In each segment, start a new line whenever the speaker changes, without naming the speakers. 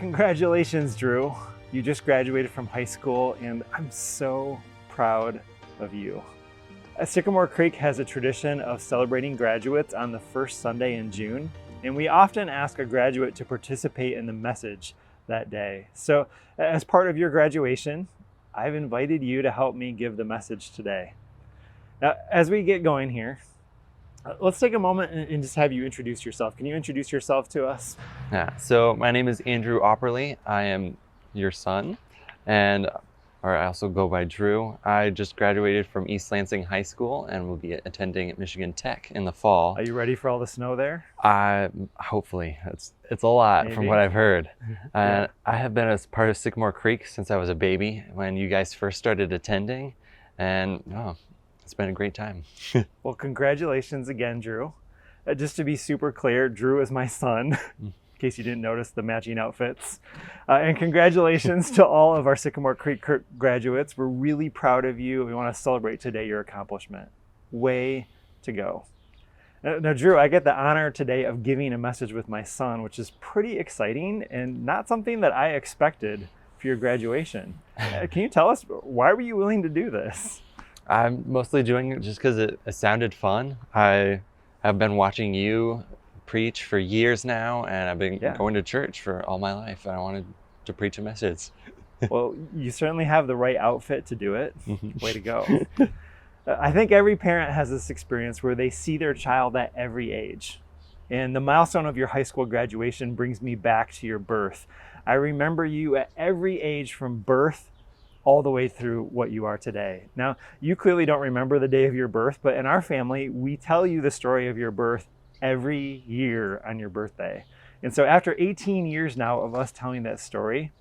Congratulations, Drew. You just graduated from high school, and I'm so proud of you. Sycamore Creek has a tradition of celebrating graduates on the first Sunday in June, and we often ask a graduate to participate in the message that day. So, as part of your graduation, I've invited you to help me give the message today. Now, as we get going here, let's take a moment and just have you introduce yourself. Can you introduce yourself to us?
Yeah, so my name is Andrew Opperly. I am your son, or I also go by Drew. I just graduated from East Lansing High School and will be attending Michigan Tech in the fall.
Are you ready for all the snow there?
Hopefully. It's a lot.
Maybe.
From what I've heard.
Yeah.
I have been a part of Sycamore Creek since I was a baby when you guys first started attending, and it's been a great time.
Well, congratulations again, Drew. Just to be super clear, Drew is my son, in case you didn't notice the matching outfits. And congratulations to all of our Sycamore Creek graduates. We're really proud of you. We want to celebrate today your accomplishment. Way to go. Now, Drew, I get the honor today of giving a message with my son, which is pretty exciting and not something that I expected for your graduation. Can you tell us, why were you willing to do this?
I'm mostly doing it just because it sounded fun. I have been watching you preach for years now, and I've been going to church for all my life, and I wanted to preach a message.
Well, you certainly have the right outfit to do it. Way to go. I think every parent has this experience where they see their child at every age. And the milestone of your high school graduation brings me back to your birth. I remember you at every age from birth all the way through what you are today. Now, you clearly don't remember the day of your birth, but in our family, we tell you the story of your birth every year on your birthday. And so after 18 years now of us telling that story,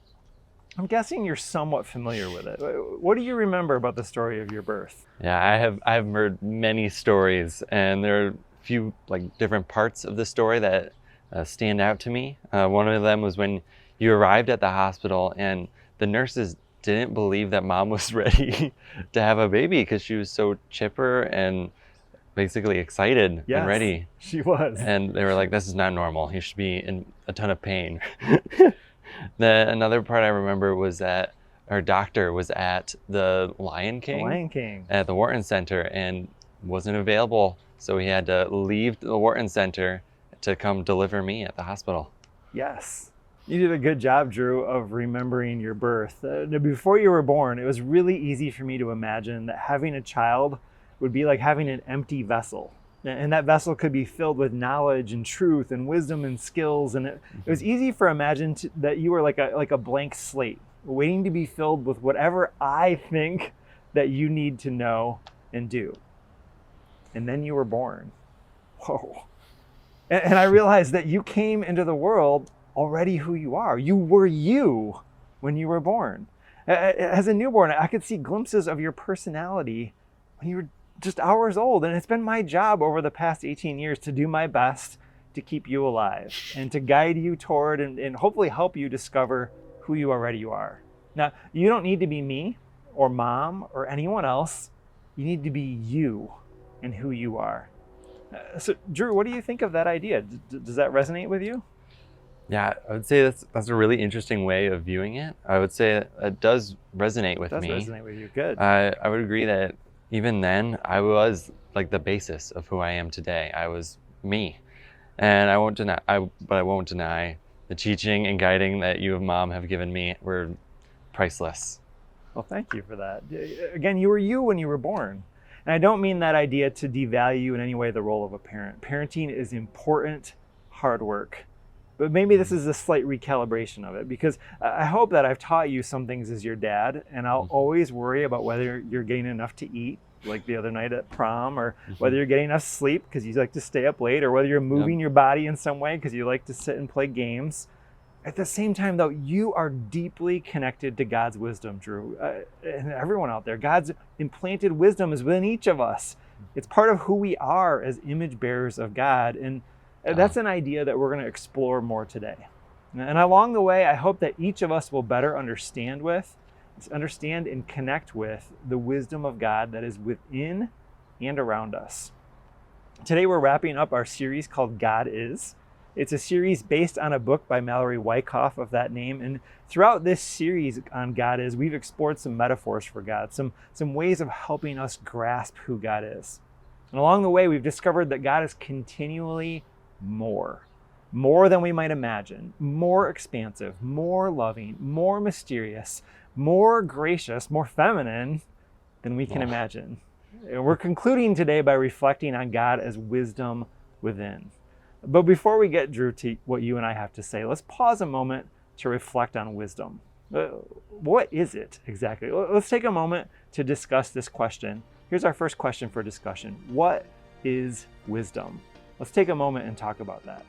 I'm guessing you're somewhat familiar with it. What do you remember about the story of your birth?
Yeah, I've heard many stories, and there are a few different parts of the story that stand out to me. One of them was when you arrived at the hospital and the nurses didn't believe that mom was ready to have a baby because she was so chipper and basically excited and ready.
She was.
And they were like, this is not normal. You should be in a ton of pain. Another part I remember was that our doctor was at the Lion King at the Wharton Center and wasn't available. So he had to leave the Wharton Center to come deliver me at the hospital.
Yes. You did a good job, Drew, of remembering your birth. Before you were born, it was really easy for me to imagine that having a child would be like having an empty vessel. And that vessel could be filled with knowledge and truth and wisdom and skills. And it was easy for imagine that you were like a blank slate, waiting to be filled with whatever I think that you need to know and do. And then you were born. Whoa. And I realized that you came into the world already who you are. You were you when you were born. As a newborn, I could see glimpses of your personality when you were just hours old. And it's been my job over the past 18 years to do my best to keep you alive and to guide you toward and hopefully help you discover who you already are. Now, you don't need to be me or mom or anyone else. You need to be you and who you are. So, Drew, what do you think of that idea? Does that resonate with you?
Yeah, I would say that's a really interesting way of viewing it. I would say it does resonate with me.
It does resonate with you, good.
I would agree that even then, I was the basis of who I am today. I was me. And I won't deny the teaching and guiding that you and Mom have given me were priceless.
Well, thank you for that. Again, you were you when you were born. And I don't mean that idea to devalue in any way the role of a parent. Parenting is important, hard work. But maybe this is a slight recalibration of it, because I hope that I've taught you some things as your dad, and I'll always worry about whether you're getting enough to eat, like the other night at prom, or whether you're getting enough sleep because you like to stay up late, or whether you're moving your body in some way because you like to sit and play games. At the same time, though, you are deeply connected to God's wisdom, Drew, and everyone out there. God's implanted wisdom is within each of us. It's part of who we are as image bearers of God, and that's an idea that we're going to explore more today. And along the way, I hope that each of us will better understand and connect with the wisdom of God that is within and around us. Today, we're wrapping up our series called God Is. It's a series based on a book by Mallory Wyckoff of that name. And throughout this series on God is, we've explored some metaphors for God, some ways of helping us grasp who God is. And along the way, we've discovered that God is continually more than we might imagine, more expansive, more loving, more mysterious, more gracious, more feminine than we can imagine. And we're concluding today by reflecting on God as wisdom within. But before we get, Drew, to what you and I have to say, let's pause a moment to reflect on wisdom. What is it exactly? Let's take a moment to discuss this question. Here's our first question for discussion. What is wisdom? Let's take a moment and talk about that.